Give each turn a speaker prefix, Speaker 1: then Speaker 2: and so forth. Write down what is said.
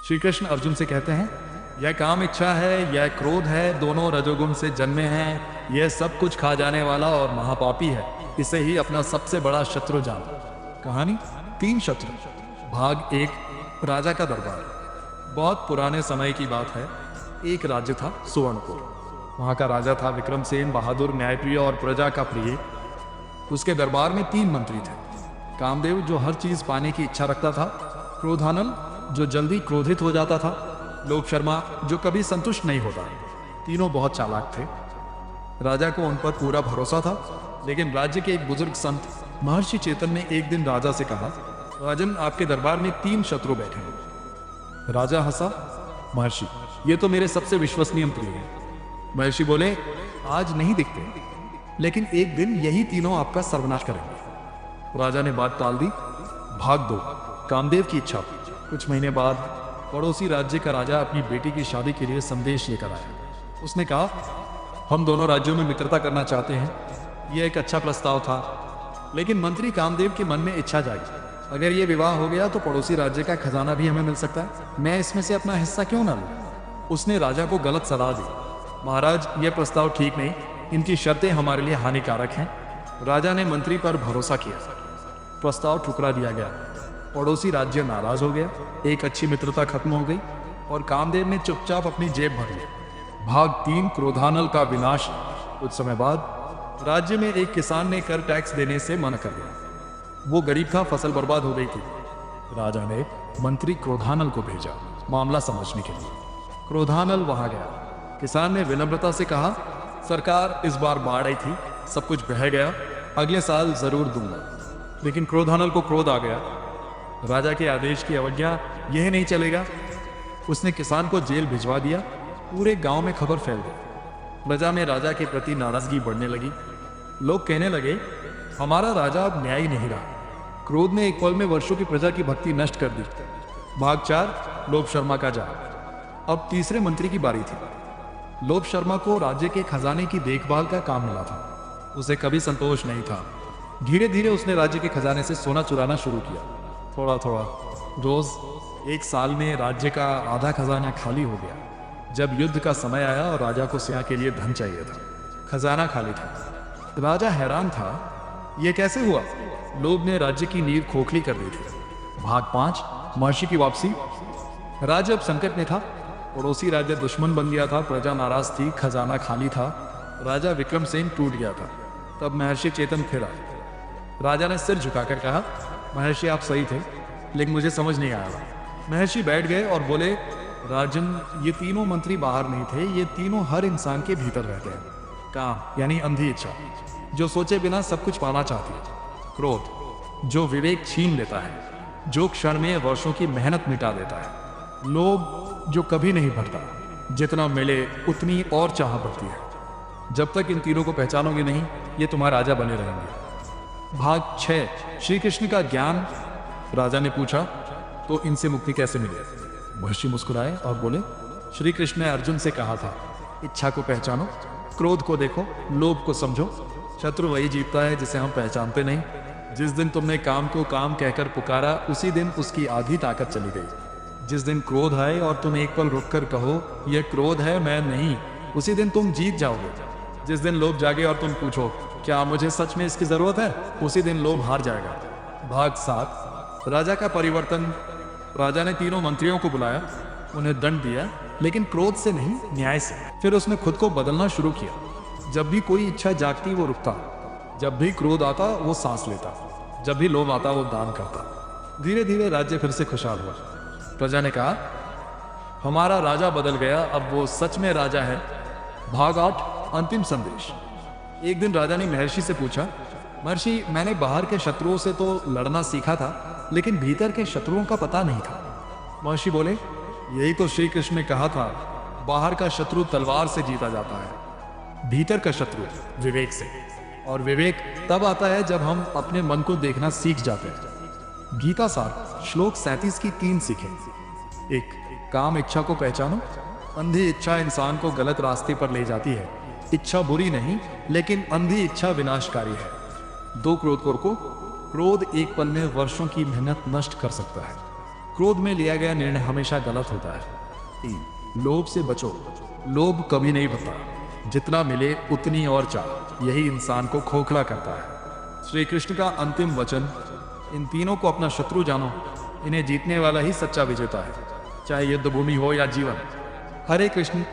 Speaker 1: श्री कृष्ण अर्जुन से कहते हैं, यह काम इच्छा है, यह क्रोध है, दोनों रजोगुण से जन्मे हैं। यह सब कुछ खा जाने वाला और महापापी है। इसे ही अपना सबसे बड़ा शत्रु जान। कहानी 3 शत्रु। भाग 1। राजा का दरबार। बहुत पुराने समय की बात है। एक राज्य था सुवर्णपुर। वहां का राजा था विक्रमसेन, बहादुर, न्यायप्रिय और प्रजा का प्रिय। उसके दरबार में 3 मंत्री थे। कामदेव, जो हर चीज पाने की इच्छा रखता था। क्रोधानल, जो जल्दी क्रोधित हो जाता था। लोक शर्मा, जो कभी संतुष्ट नहीं होता। तीनों बहुत चालाक थे। राजा को उन पर पूरा भरोसा था। लेकिन राज्य के एक बुजुर्ग संत महर्षि चेतन ने एक दिन राजा से कहा, राजन, आपके दरबार में 3 शत्रु बैठे हैं। राजा हंसा, महर्षि, ये तो मेरे सबसे विश्वसनीय प्रिय हैं। महर्षि बोले, आज नहीं दिखते, लेकिन एक दिन यही तीनों आपका सर्वनाश करेंगे। राजा ने बात टाल दी। भाग 2। कामदेव की इच्छा। कुछ महीने बाद पड़ोसी राज्य का राजा अपनी बेटी की शादी के लिए संदेश लेकर आया। उसने कहा, हम दोनों राज्यों में मित्रता करना चाहते हैं। यह एक अच्छा प्रस्ताव था, लेकिन मंत्री कामदेव के मन में इच्छा जागी, अगर ये विवाह हो गया तो पड़ोसी राज्य का खजाना भी हमें मिल सकता है। मैं इसमें से अपना हिस्सा क्यों ना लूं? उसने राजा को गलत सलाह दी। महाराज, यह प्रस्ताव ठीक नहीं, इनकी शर्तें हमारे लिए हानिकारक हैं। राजा ने मंत्री पर भरोसा किया। प्रस्ताव ठुकरा दिया गया। पड़ोसी राज्य नाराज हो गया। एक अच्छी मित्रता खत्म हो गई और कामदेव ने चुपचाप अपनी जेब भर ली। भाग 3। क्रोधानल का विनाश। कुछ समय बाद राज्य में एक किसान ने कर टैक्स देने से मना कर दिया। वो गरीब था, फसल बर्बाद हो गई थी। राजा ने मंत्री क्रोधानल को भेजा मामला समझने के लिए। क्रोधानल वहां गया। किसान ने विनम्रता से कहा, सरकार, इस बार बाढ़ आई थी, सब कुछ बह गया, अगले साल जरूर दूंगा। लेकिन क्रोधानल को क्रोध आ गया। राजा के आदेश की अवज्ञा, यह नहीं चलेगा। उसने किसान को जेल भिजवा दिया। पूरे गांव में खबर फैल गई। प्रजा में राजा के प्रति नाराजगी बढ़ने लगी। लोग कहने लगे, हमारा राजा अब न्यायी नहीं रहा। क्रोध ने एक पल में वर्षों की प्रजा की भक्ति नष्ट कर दी। भाग 4। लोभ शर्मा का जाल। अब तीसरे मंत्री की बारी थी। लोभ शर्मा को राज्य के खजाने की देखभाल का काम मिला था। उसे कभी संतोष नहीं था। धीरे धीरे उसने राज्य के खजाने से सोना चुराना शुरू किया, थोड़ा थोड़ा, रोज। एक साल में राज्य का आधा खजाना खाली हो गया। जब युद्ध का समय आया और राजा को सेना के लिए धन चाहिए था, खजाना खाली था। राजा हैरान था, यह कैसे हुआ? लोभ ने राज्य की नींव खोखली कर दी थी। भाग 5। महर्षि की वापसी। राज्य अब संकट में था। पड़ोसी राज्य दुश्मन बन गया था। प्रजा नाराज थी। खजाना खाली था। राजा विक्रमसेन टूट गया था। तब महर्षि चेतन फिर आए। राजा ने सिर झुकाकर कहा, महर्षि, आप सही थे, लेकिन मुझे समझ नहीं आया। महर्षि बैठ गए और बोले, राजन, ये तीनों मंत्री बाहर नहीं थे, ये तीनों हर इंसान के भीतर रहते हैं। काम यानी अंधी इच्छा, जो सोचे बिना सब कुछ पाना चाहती है। क्रोध, जो विवेक छीन लेता है, जो क्षण में वर्षों की मेहनत मिटा देता है। लोभ, जो कभी नहीं बढ़ता, जितना मिले उतनी और चाह बढ़ती है। जब तक इन तीनों को पहचानोगे नहीं, ये तुम्हारे राजा बने रहेंगे। भाग 6। श्री कृष्ण का ज्ञान। राजा ने पूछा, तो इनसे मुक्ति कैसे मिले? महर्षि मुस्कुराए और बोले, श्री कृष्ण ने अर्जुन से कहा था, इच्छा को पहचानो, क्रोध को देखो, लोभ को समझो। शत्रु वही जीतता है जिसे हम पहचानते नहीं। जिस दिन तुमने काम को काम कहकर पुकारा, उसी दिन उसकी आधी ताकत चली गई। जिस दिन क्रोध आए और तुम एक पल रुककर कहो, यह क्रोध है, मैं नहीं, उसी दिन तुम जीत जाओगे। जिस दिन लोभ जागे और तुम पूछो, क्या मुझे सच में इसकी जरूरत है, उसी दिन लोभ हार जाएगा। भाग 7। राजा का परिवर्तन। राजा ने तीनों मंत्रियों को बुलाया, उन्हें दंड दिया, लेकिन क्रोध से नहीं, न्याय से। फिर उसने खुद को बदलना शुरू किया। जब भी कोई इच्छा जागती, वो रुकता। जब भी क्रोध आता, वो सांस लेता। जब भी लोभ आता, वो दान करता। धीरे धीरे राज्य फिर से खुशहाल हुआ। प्रजा ने कहा, हमारा राजा बदल गया, अब वो सच में राजा है। भाग 8। अंतिम संदेश। एक दिन राजा ने महर्षि से पूछा, महर्षि, मैंने बाहर के शत्रुओं से तो लड़ना सीखा था, लेकिन भीतर के शत्रुओं का पता नहीं था। महर्षि बोले, यही तो श्री कृष्ण ने कहा था, बाहर का शत्रु तलवार से जीता जाता है, भीतर का शत्रु विवेक से। और विवेक तब आता है जब हम अपने मन को देखना सीख जाते हैं। गीता सार। श्लोक 37 की 3 सीखें। 1। काम इच्छा को पहचानो। अंधी इच्छा इंसान को गलत रास्ते पर ले जाती है। इच्छा बुरी नहीं, लेकिन अंधी इच्छा विनाशकारी है। 2। क्रोध को रोको। क्रोध एक पल में वर्षों की मेहनत नष्ट कर सकता है। क्रोध में लिया गया निर्णय हमेशा गलत होता है। 3. लोभ से बचो। लोभ कभी नहीं बढ़ता। जितना मिले उतनी और चाह, यही इंसान को खोखला करता है। श्री कृष्ण का अंतिम वचन, इन तीनों को अपना शत्रु जानो, इन्हें जीतने वाला ही सच्चा विजेता है, चाहे युद्ध भूमि हो या जीवन। हरे कृष्ण।